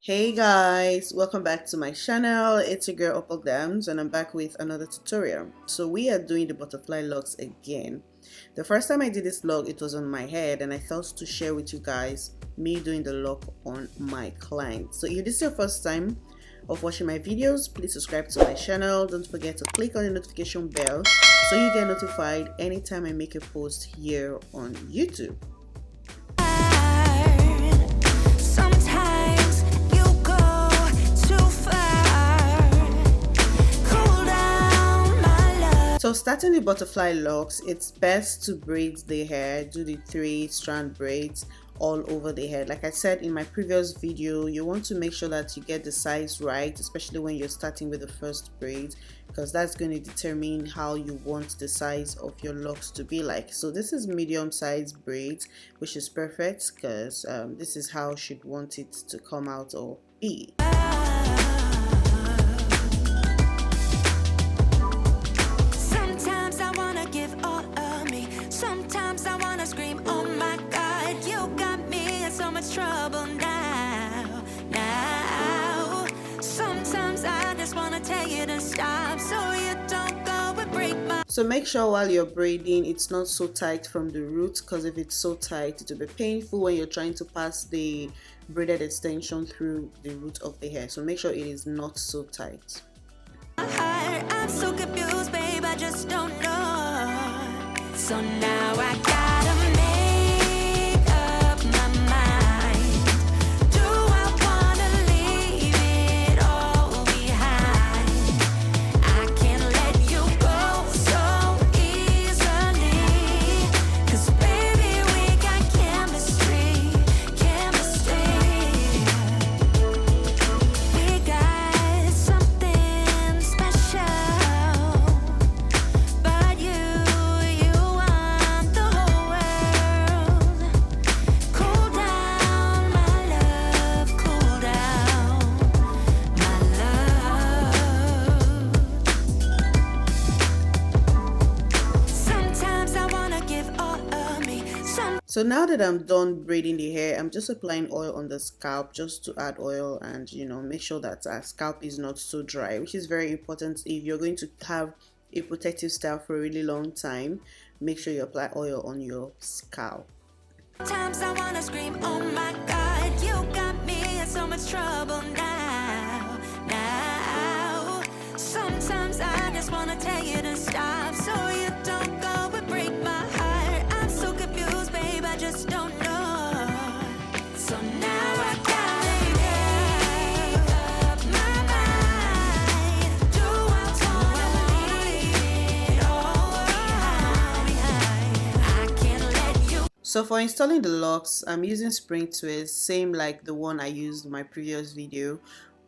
Hey guys, welcome back to my channel. It's your girl Opal Dams and I'm back with another tutorial. So we are doing the butterfly locks again. The first time I did this log, it was on my head and I thought to share with you guys me doing the lock on my client. So if this is your first time of watching my videos, please subscribe to my channel. Don't forget to click on the notification bell so you get notified anytime I make a post here on YouTube. So starting the butterfly locks, it's best to braid the hair, do the 3-strand braids all over the head. Like I said in my previous video, you want to make sure that you get the size right, especially when you're starting with the first braid, because that's going to determine how you want the size of your locks to be like. So this is medium size braids, which is perfect because this is how she'd want it to come out or be. Trouble now. Sometimes I just want to tell you to stop so you don't go and break my. So make sure while you're braiding it's not so tight from the root, because if it's so tight it will be painful when you're trying to pass the braided extension through the root of the hair. So make sure it is not so tight. I'm so confused, babe, I just don't know. So now I gotta make up my mind. Do I wanna leave it all behind? I can't let you go so easily, 'cause baby we got chemistry. We got something special, but you want the whole world. Cool down, my love, cool down, my love. Sometimes I wanna give all of me. So now that I'm done braiding the hair, I'm just applying oil on the scalp just to add oil and make sure that our scalp is not so dry, which is very important. If you're going to have a protective style for a really long time, make sure you apply oil on your scalp. Sometimes I wanna scream, oh my God, you got me in so much trouble now. Sometimes I just wanna tell you to stop so you don't go and break my heart. I'm so confused, babe, I just don't know. So now I gotta make up my mind. Do I wanna leave it all behind? I can't let you. So for installing the locks, I'm using spring twist, same like the one I used in my previous video,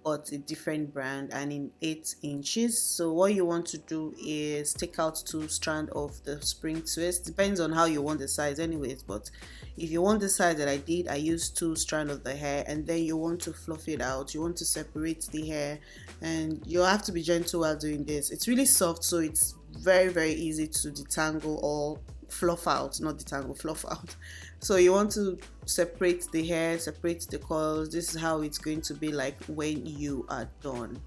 but a different brand and in 8 inches. So what you want to do is take out 2 strands of the spring twist. Depends on how you want the size anyways, but if you want the size that I did, I used 2 strands of the hair, and then you want to fluff it out. You want to separate the hair, and you'll have to be gentle while doing this. It's really soft, so it's very easy to detangle or fluff out, not detangle, fluff out. So you want to separate the hair, separate the coils. This is how it's going to be like when you are done.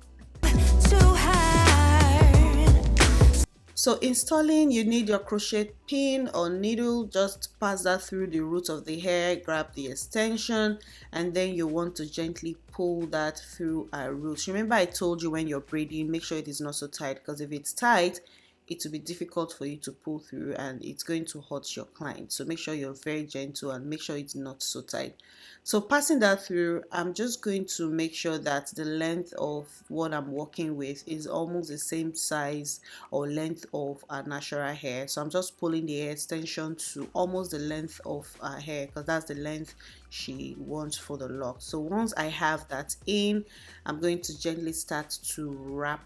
So installing, you need your crochet pin or needle. Just pass that through the root of the hair, grab the extension, and then you want to gently pull that through our roots. Remember I told you when you're braiding, make sure it is not so tight, because if it's tight it will be difficult for you to pull through and it's going to hurt your client. So make sure you're very gentle and make sure it's not so tight. So passing that through, I'm just going to make sure that the length of what I'm working with is almost the same size or length of our natural hair. So I'm just pulling the hair extension to almost the length of our hair, because that's the length she wants for the lock. So once I have that in, I'm going to gently start to wrap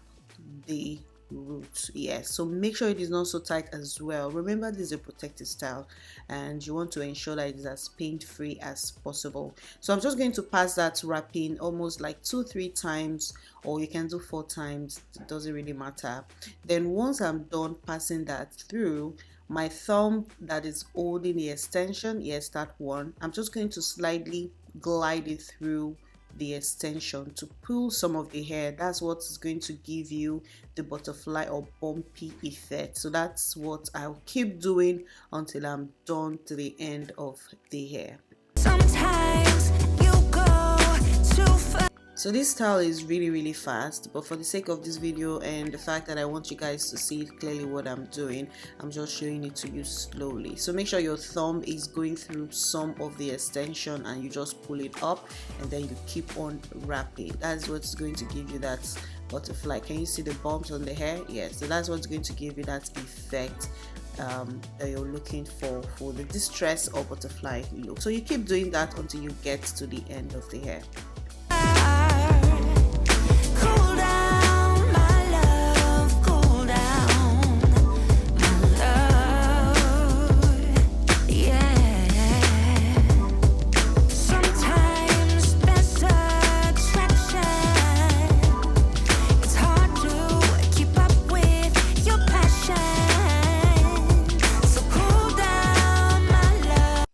the root. Yes, so make sure it is not so tight as well. Remember, this is a protective style and you want to ensure that it is as pain free as possible. So I'm just going to pass that wrapping almost like 2-3 times, or you can do 4 times, it doesn't really matter. Then once I'm done passing that through, my thumb that is holding the extension, yes, that one, I'm just going to slightly glide it through the extension to pull some of the hair. That's what is going to give you the butterfly or bumpy effect. So that's what I'll keep doing until I'm done to the end of the hair. Sometimes you go too far. So this style is really fast, but for the sake of this video and the fact that I want you guys to see clearly what I'm doing, I'm just showing it to you slowly. So make sure your thumb is going through some of the extension and you just pull it up and then you keep on wrapping. That's what's going to give you that butterfly. Can you see the bumps on the hair? Yes, so that's what's going to give you that effect that you're looking for the distress or butterfly look. So you keep doing that until you get to the end of the hair. Cool down, my love, cool down, my love, yeah. Sometimes there's attraction. It's hard to keep up with your passion. So cool down, my love.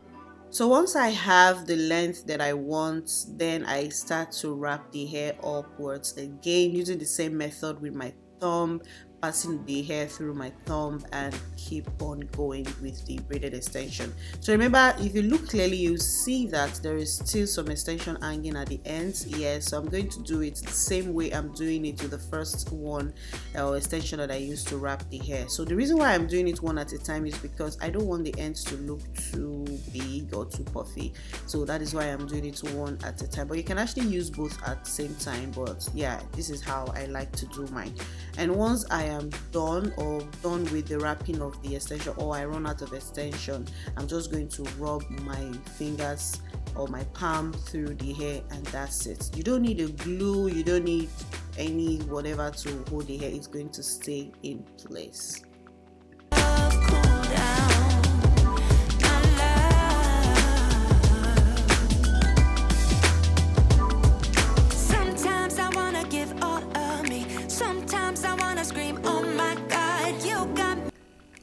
So once I have the length that I want, then I start to wrap the hair upwards again using the same method with my thumb, passing the hair through my thumb and keep on going with the braided extension. So remember, if you look clearly, you see that there is still some extension hanging at the ends. Yes, so I'm going to do it the same way I'm doing it with the first one or extension that I used to wrap the hair. So the reason why I'm doing it one at a time is because I don't want the ends to look too big or too puffy. So that is why I'm doing it one at a time, but you can actually use both at the same time. But yeah, this is how I like to do mine. And once I am done with the wrapping of the extension, or I run out of extension, I'm just going to rub my fingers or my palm through the hair, and that's it. You don't need a glue, you don't need any whatever to hold the hair. It's going to stay in place.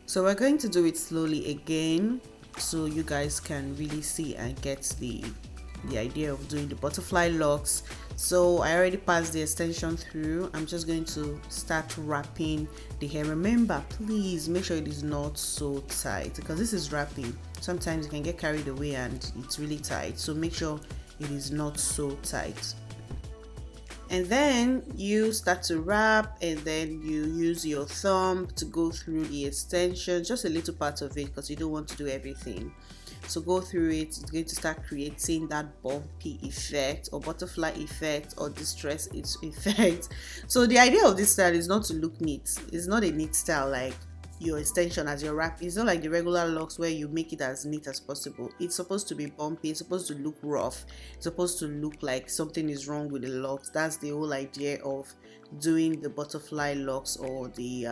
So we're going to do it slowly again so you guys can really see and get the idea of doing the butterfly locks. So I already passed the extension through. I'm just going to start wrapping the hair. Remember, please make sure it is not so tight, because this is wrapping. Sometimes you can get carried away and it's really tight, so make sure it is not so tight. And then you start to wrap, and then you use your thumb to go through the extension, just a little part of it because you don't want to do everything. So go through it. It's going to start creating that bumpy effect or butterfly effect or distress effect. So the idea of this style is not to look neat. It's not a neat style like your extension as your wrap. It's not like the regular locks where you make it as neat as possible. It's supposed to be bumpy, it's supposed to look rough, it's supposed to look like something is wrong with the locks. That's the whole idea of doing the butterfly locks or the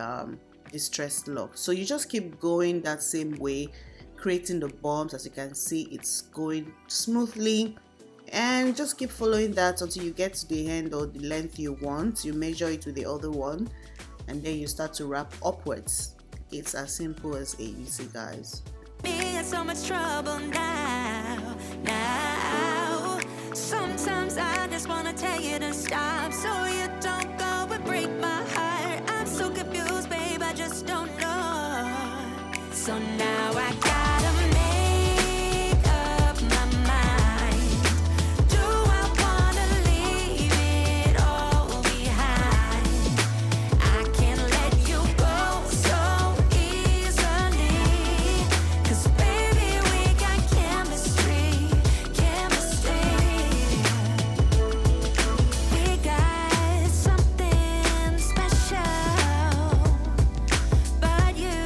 distressed locks. So you just keep going that same way, creating the bumps. As you can see, it's going smoothly, and just keep following that until you get to the end or the length you want. You measure it with the other one, and then you start to wrap upwards. It's as simple as ABC, guys. Me in so much trouble now. Sometimes I just wanna tell you to stop, so you don't go and break my heart. I'm so confused, babe, I just don't know. So now I gotta make up my mind. Do I wanna leave it all behind? I can't let you go so easily, 'cause baby we got chemistry. We got something special, but you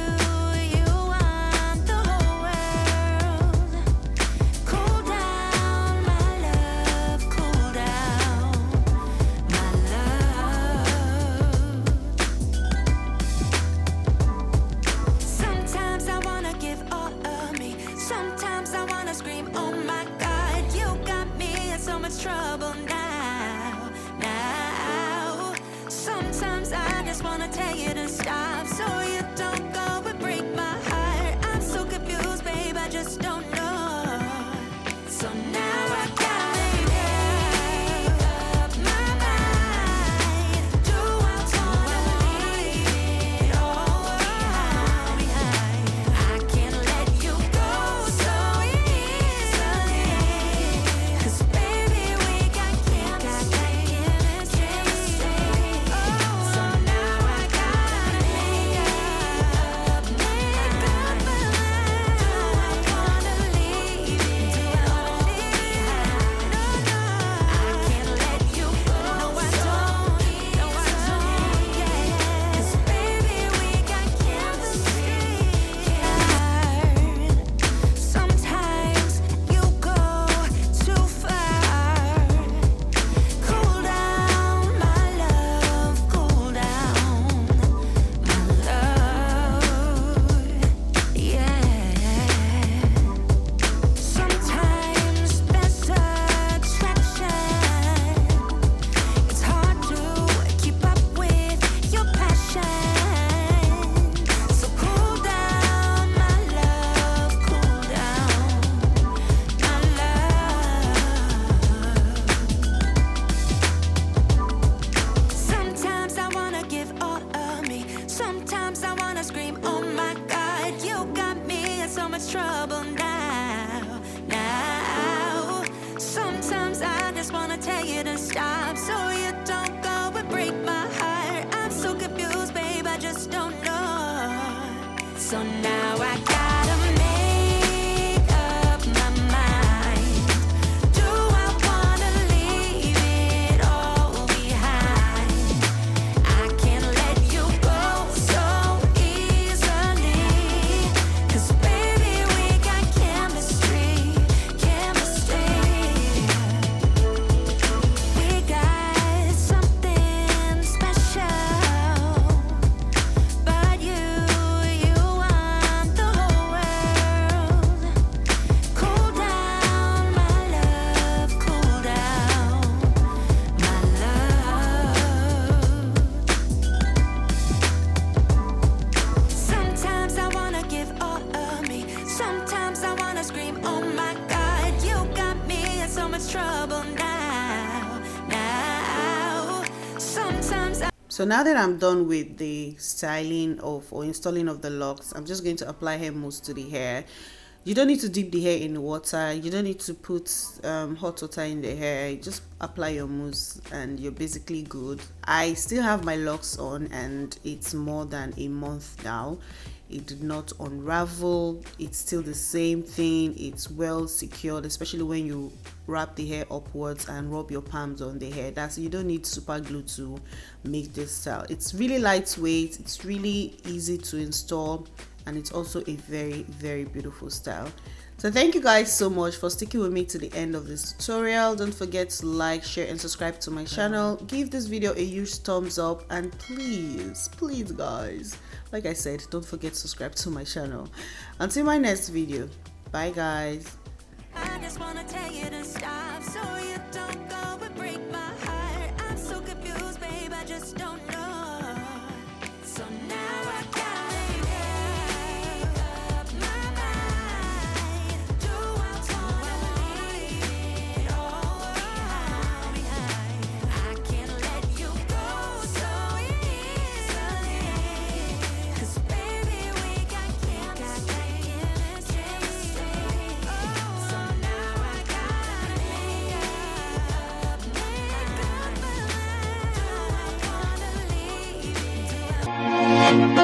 tell you to stop so you don't go and break my heart. I'm so confused, babe, I just don't know. So now I gotta make up my mind. Do I wanna leave it all behind? I can't let you go so easily. 'Cause baby, we got chemistry, chemistry. We got something special. But you want the whole world. Cool down, my love, cool down, my love. Sometimes I wanna give all of me. Sometimes I wanna scream, oh my God, you got me in so much trouble now, now. Sometimes So now that I'm done with the styling of or installing of the locks, I'm just going to apply hair mousse to the hair. You don't need to dip the hair in water. You don't need to put hot water in the hair. Just apply your mousse and you're basically good. I still have my locks on and it's more than a month now. It did not unravel. It's still the same thing. It's well secured, especially when you wrap the hair upwards and rub your palms on the hair. You don't need super glue to make this style. It's really lightweight. It's really easy to install, and it's also a very beautiful style. So thank you guys so much for sticking with me to the end of this tutorial. Don't forget to like, share and subscribe to my channel. Give this video a huge thumbs up, and please guys, like I said, don't forget to subscribe to my channel. Until my next video, bye guys. I just wanna tell you to stop so you don't go and break my heart. I'm so confused, babe, I just don't know. So now I gotta make up my mind. Do I wanna leave it all behind? I can't let you go so easily. 'Cause baby, we got chemistry. So now I gotta make up my mind. Do I wanna leave it?